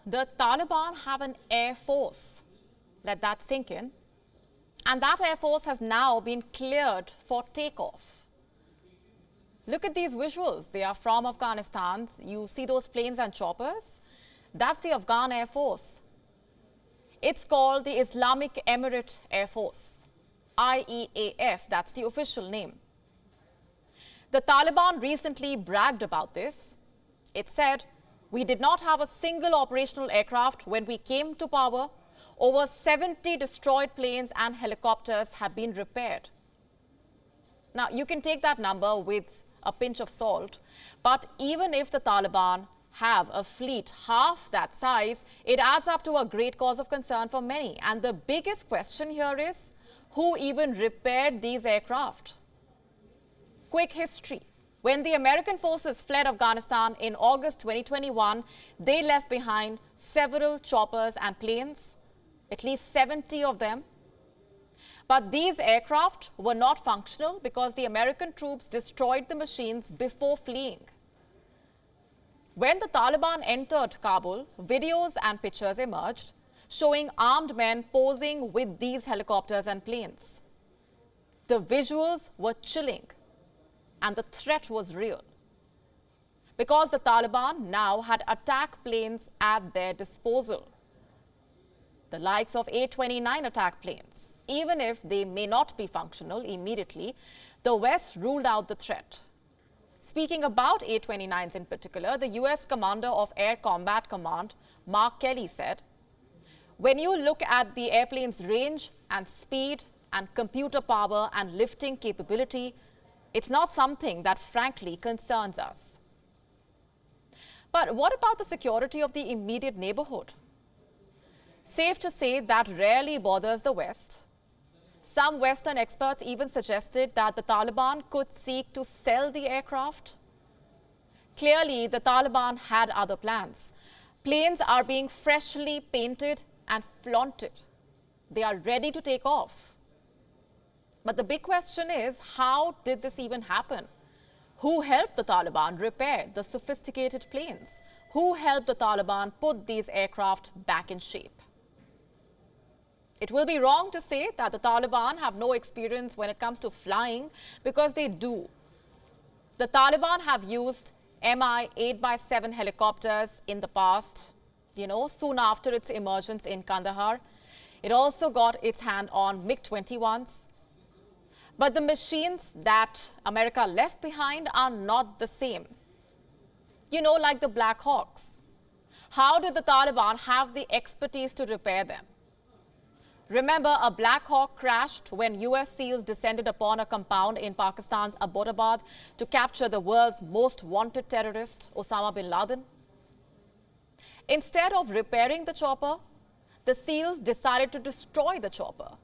the Taliban have an air force. Let that sink in. And that air force has now been cleared for takeoff. Look at these visuals. They are from Afghanistan. You see those planes and choppers? That's the Afghan Air Force. It's called the Islamic Emirate Air Force, IEAF. That's the official name. The Taliban recently bragged about this. It said, "We did not have a single operational aircraft when we came to power. Over 70 destroyed planes and helicopters have been repaired." Now, you can take that number with a pinch of salt, but even if the Taliban have a fleet half that size, it adds up to a great cause of concern for many. And the biggest question here is, who even repaired these aircraft? Quick history. When the American forces fled Afghanistan in August 2021, they left behind several choppers and planes, at least 70 of them. But these aircraft were not functional because the American troops destroyed the machines before fleeing. When the Taliban entered Kabul, videos and pictures emerged showing armed men posing with these helicopters and planes. The visuals were chilling and the threat was real because the Taliban now had attack planes at their disposal. The likes of A-29 attack planes. Even if they may not be functional immediately, the West ruled out the threat. Speaking about A-29s in particular, the US Commander of Air Combat Command, Mark Kelly, said, "When you look at the airplane's range and speed and computer power and lifting capability, it's not something that frankly concerns us." But what about the security of the immediate neighborhood? Safe to say that rarely bothers the West. Some Western experts even suggested that the Taliban could seek to sell the aircraft. Clearly, the Taliban had other plans. Planes are being freshly painted and flaunted. They are ready to take off. But the big question is, how did this even happen? Who helped the Taliban repair the sophisticated planes? Who helped the Taliban put these aircraft back in shape? It will be wrong to say that the Taliban have no experience when it comes to flying, because they do. The Taliban have used Mi-8x7 helicopters in the past, soon after its emergence in Kandahar. It also got its hand on MiG-21s. But the machines that America left behind are not the same. Like the Black Hawks. How did the Taliban have the expertise to repair them? Remember, a Black Hawk crashed when US SEALs descended upon a compound in Pakistan's Abbottabad to capture the world's most wanted terrorist, Osama bin Laden. Instead of repairing the chopper, the SEALs decided to destroy the chopper.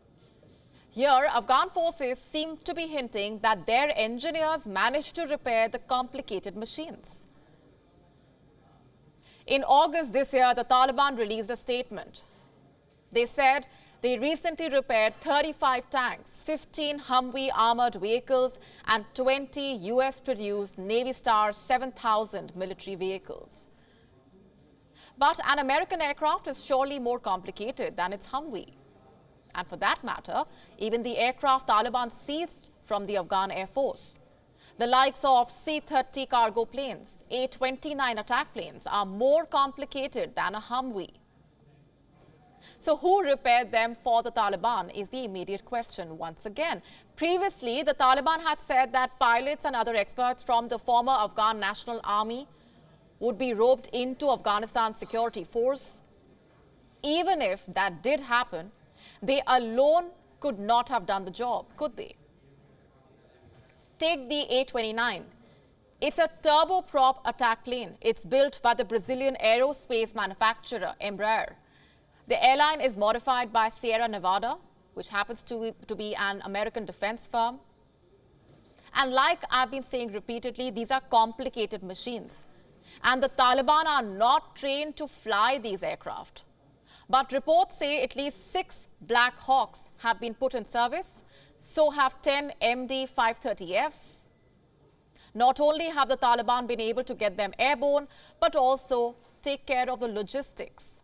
Here, Afghan forces seem to be hinting that their engineers managed to repair the complicated machines. In August this year, the Taliban released a statement. They said they recently repaired 35 tanks, 15 Humvee armored vehicles, and 20 US-produced Navy Star 7000 military vehicles. But an American aircraft is surely more complicated than its Humvee. And for that matter, even the aircraft Taliban seized from the Afghan Air Force, the likes of C-30 cargo planes, A-29 attack planes, are more complicated than a Humvee. So who repaired them for the Taliban is the immediate question once again. Previously, the Taliban had said that pilots and other experts from the former Afghan National Army would be roped into Afghanistan's security force. Even if that did happen, they alone could not have done the job, could they? Take the A-29. It's a turboprop attack plane. It's built by the Brazilian aerospace manufacturer, Embraer. The airline is modified by Sierra Nevada, which happens to be an American defense firm. And like I've been saying repeatedly, these are complicated machines. And the Taliban are not trained to fly these aircraft. But reports say at least 6 Black Hawks have been put in service. So have 10 MD-530Fs. Not only have the Taliban been able to get them airborne, but also take care of the logistics.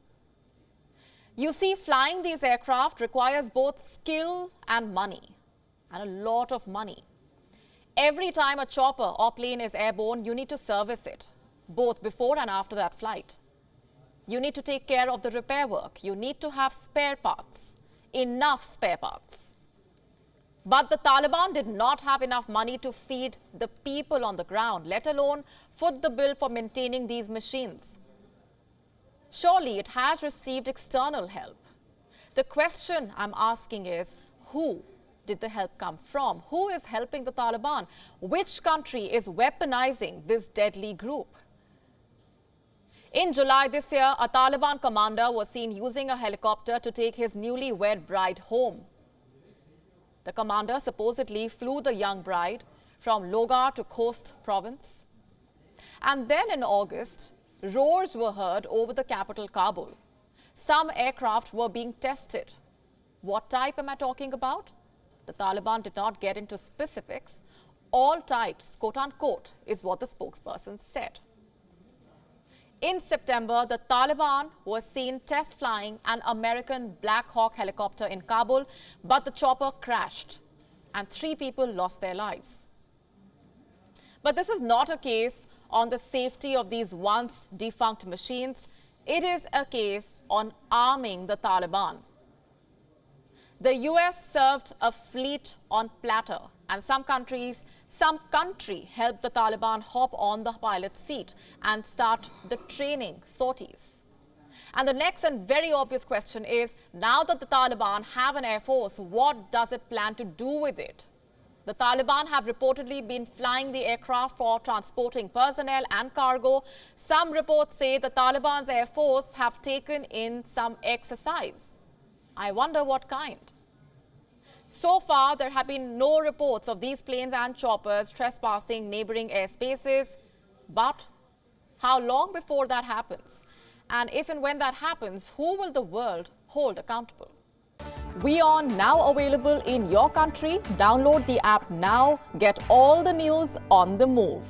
You see, flying these aircraft requires both skill and money, and a lot of money. Every time a chopper or plane is airborne, you need to service it, both before and after that flight. You need to take care of the repair work. You need to have spare parts, enough spare parts. But the Taliban did not have enough money to feed the people on the ground, let alone foot the bill for maintaining these machines. Surely it has received external help. The question I'm asking is, who did the help come from? Who is helping the Taliban? Which country is weaponizing this deadly group? In July this year, a Taliban commander was seen using a helicopter to take his newlywed bride home. The commander supposedly flew the young bride from Logar to Khost province. And then in August, roars were heard over the capital Kabul. Some aircraft were being tested. What type am I talking about? The Taliban did not get into specifics. All types, quote unquote, is what the spokesperson said. In September, the Taliban was seen test flying an American Black Hawk helicopter in Kabul, but the chopper crashed and 3 people lost their lives. But this is not a case on the safety of these once defunct machines. It is a case on arming the Taliban. The US served a fleet on platter, and some country helped the Taliban hop on the pilot's seat and start the training sorties. And the next and very obvious question is, now that the Taliban have an air force, what does it plan to do with it? The Taliban have reportedly been flying the aircraft for transporting personnel and cargo. Some reports say the Taliban's air force have taken in some exercise. I wonder what kind. So far, there have been no reports of these planes and choppers trespassing neighboring airspaces. But how long before that happens? And if and when that happens, who will the world hold accountable? WION now available in your country. Download the app now. Get all the news on the move.